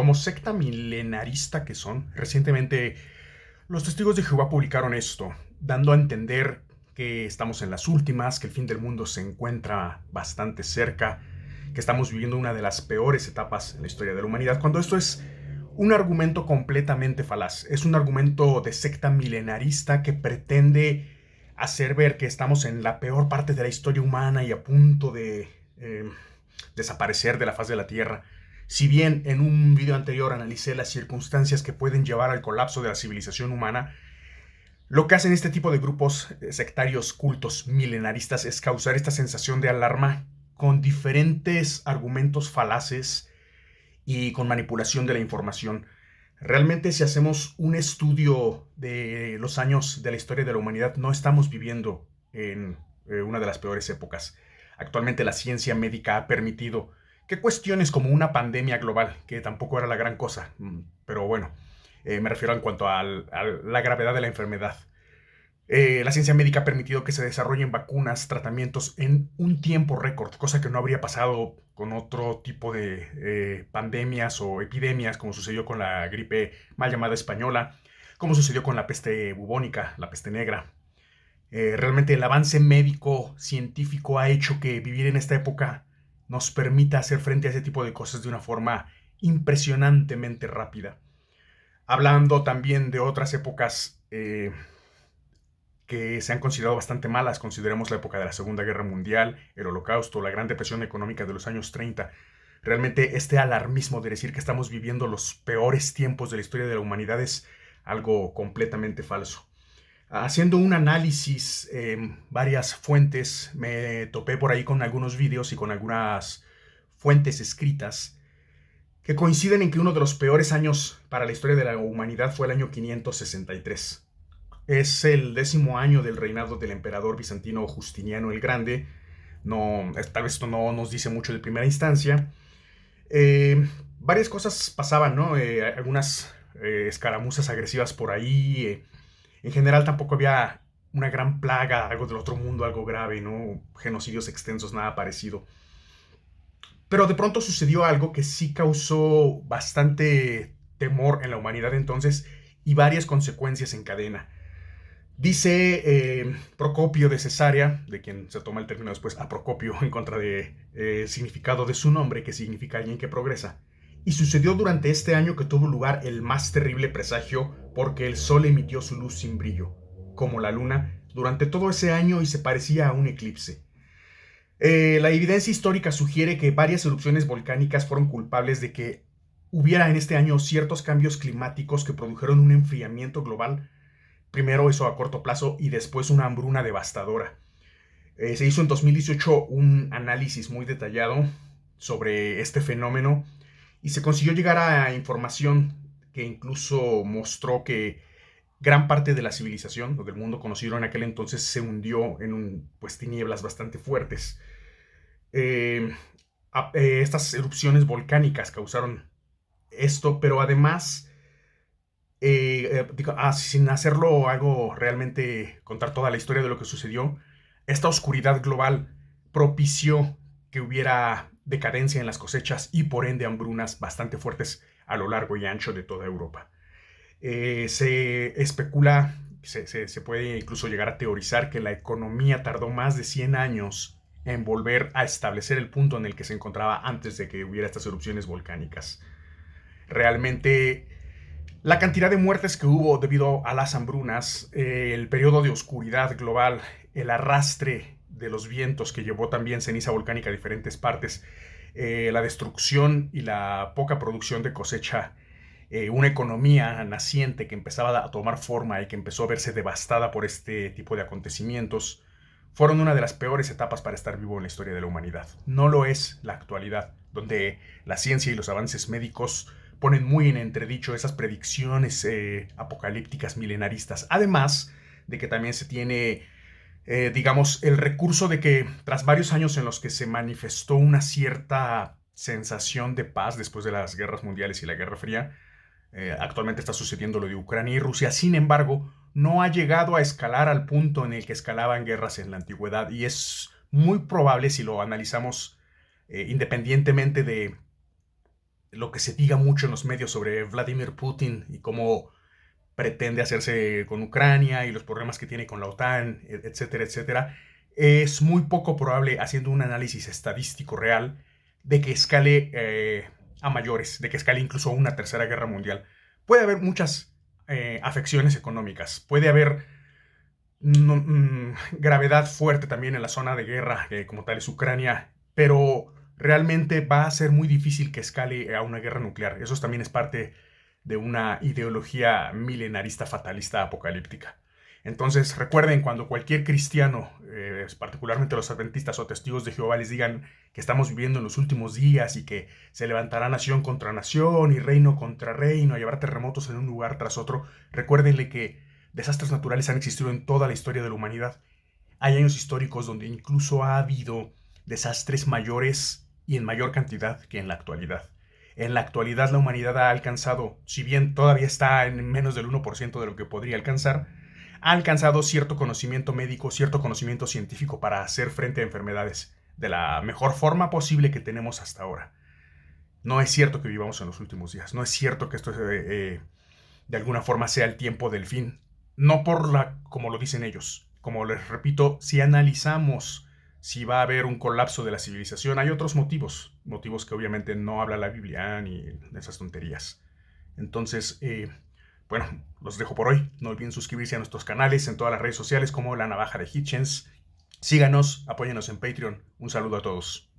Como secta milenarista que son, recientemente los testigos de Jehová publicaron esto, dando a entender que estamos en las últimas, que el fin del mundo se encuentra bastante cerca, que estamos viviendo una de las peores etapas en la historia de la humanidad, cuando esto es un argumento completamente falaz. Es un argumento de secta milenarista que pretende hacer ver que estamos en la peor parte de la historia humana y a punto de desaparecer de la faz de la Tierra. Si bien en un video anterior analicé las circunstancias que pueden llevar al colapso de la civilización humana, lo que hacen este tipo de grupos sectarios, cultos, milenaristas es causar esta sensación de alarma con diferentes argumentos falaces y con manipulación de la información. Realmente, si hacemos un estudio de los años de la historia de la humanidad, no estamos viviendo en una de las peores épocas. Actualmente la ciencia médica ha permitido que cuestiones como una pandemia global, que tampoco era la gran cosa, pero bueno, me refiero en cuanto a la gravedad de la enfermedad. La ciencia médica ha permitido que se desarrollen vacunas, tratamientos en un tiempo récord, cosa que no habría pasado con otro tipo de pandemias o epidemias, como sucedió con la gripe mal llamada española, como sucedió con la peste bubónica, la peste negra. Realmente el avance médico científico ha hecho que vivir en esta época nos permita hacer frente a ese tipo de cosas de una forma impresionantemente rápida. Hablando también de otras épocas que se han considerado bastante malas. Consideremos la época de la Segunda Guerra Mundial, el Holocausto, la Gran Depresión Económica de los años 30. Realmente este alarmismo de decir que estamos viviendo los peores tiempos de la historia de la humanidad es algo completamente falso. Haciendo un análisis en varias fuentes, me topé por ahí con algunos vídeos y con algunas fuentes escritas que coinciden en que uno de los peores años para la historia de la humanidad fue el año 563. Es el 10º año del reinado del emperador bizantino Justiniano el Grande. No, tal vez esto no nos dice mucho de primera instancia. Varias cosas pasaban, ¿no? Algunas escaramuzas agresivas por ahí. En general tampoco había una gran plaga, algo del otro mundo, algo grave, ¿no? Genocidios extensos, nada parecido. Pero de pronto sucedió algo que sí causó bastante temor en la humanidad entonces y varias consecuencias en cadena. Dice Procopio de Cesarea, de quien se toma el término después a Procopio en contra de significado de su nombre, que significa alguien que progresa. Y sucedió durante este año que tuvo lugar el más terrible presagio, porque el sol emitió su luz sin brillo, como la luna, durante todo ese año y se parecía a un eclipse. La evidencia histórica sugiere que varias erupciones volcánicas fueron culpables de que hubiera en este año ciertos cambios climáticos que produjeron un enfriamiento global. Primero eso a corto plazo y después una hambruna devastadora. Se hizo en 2018 un análisis muy detallado sobre este fenómeno y se consiguió llegar a información que incluso mostró que gran parte de la civilización o del mundo conocido en aquel entonces se hundió en tinieblas bastante fuertes. Eh, Estas erupciones volcánicas causaron esto, pero además sin hacerlo algo realmente, contar toda la historia de lo que sucedió, esta oscuridad global propició que hubiera decadencia en las cosechas y por ende hambrunas bastante fuertes a lo largo y ancho de toda Europa. Se especula, se puede incluso llegar a teorizar que la economía tardó más de 100 años en volver a establecer el punto en el que se encontraba antes de que hubiera estas erupciones volcánicas. Realmente la cantidad de muertes que hubo debido a las hambrunas, el periodo de oscuridad global, el arrastre de los vientos que llevó también ceniza volcánica a diferentes partes, la destrucción y la poca producción de cosecha, una economía naciente que empezaba a tomar forma y que empezó a verse devastada por este tipo de acontecimientos, fueron una de las peores etapas para estar vivo en la historia de la humanidad. No lo es la actualidad, donde la ciencia y los avances médicos ponen muy en entredicho esas predicciones apocalípticas milenaristas. Además de que también se tiene, digamos, el recurso de que tras varios años en los que se manifestó una cierta sensación de paz después de las guerras mundiales y la Guerra Fría, actualmente está sucediendo lo de Ucrania y Rusia. Sin embargo, no ha llegado a escalar al punto en el que escalaban guerras en la antigüedad y es muy probable, si lo analizamos independientemente de lo que se diga mucho en los medios sobre Vladimir Putin y cómo pretende hacerse con Ucrania y los problemas que tiene con la OTAN, etcétera, etcétera, es muy poco probable, haciendo un análisis estadístico real, de que escale a mayores, de que escale incluso a una tercera guerra mundial. Puede haber muchas afecciones económicas, puede haber gravedad fuerte también en la zona de guerra, como tal es Ucrania, pero realmente va a ser muy difícil que escale a una guerra nuclear. Eso también es parte de una ideología milenarista, fatalista, apocalíptica. Entonces, recuerden, cuando cualquier cristiano, particularmente los adventistas o testigos de Jehová, les digan que estamos viviendo en los últimos días y que se levantará nación contra nación y reino contra reino y habrá terremotos en un lugar tras otro, recuérdenle que desastres naturales han existido en toda la historia de la humanidad. Hay años históricos donde incluso ha habido desastres mayores y en mayor cantidad que en la actualidad. En la actualidad la humanidad ha alcanzado, si bien todavía está en menos del 1% de lo que podría alcanzar, ha alcanzado cierto conocimiento médico, cierto conocimiento científico para hacer frente a enfermedades de la mejor forma posible que tenemos hasta ahora. No es cierto que vivamos en los últimos días, no es cierto que esto de alguna forma sea el tiempo del fin. No como lo dicen ellos. Como les repito, si analizamos si va a haber un colapso de la civilización, hay otros motivos que obviamente no habla la Biblia ni de esas tonterías. Entonces, bueno, los dejo por hoy. No olviden suscribirse a nuestros canales en todas las redes sociales como La Navaja de Hitchens. Síganos, apóyenos en Patreon. Un saludo a todos.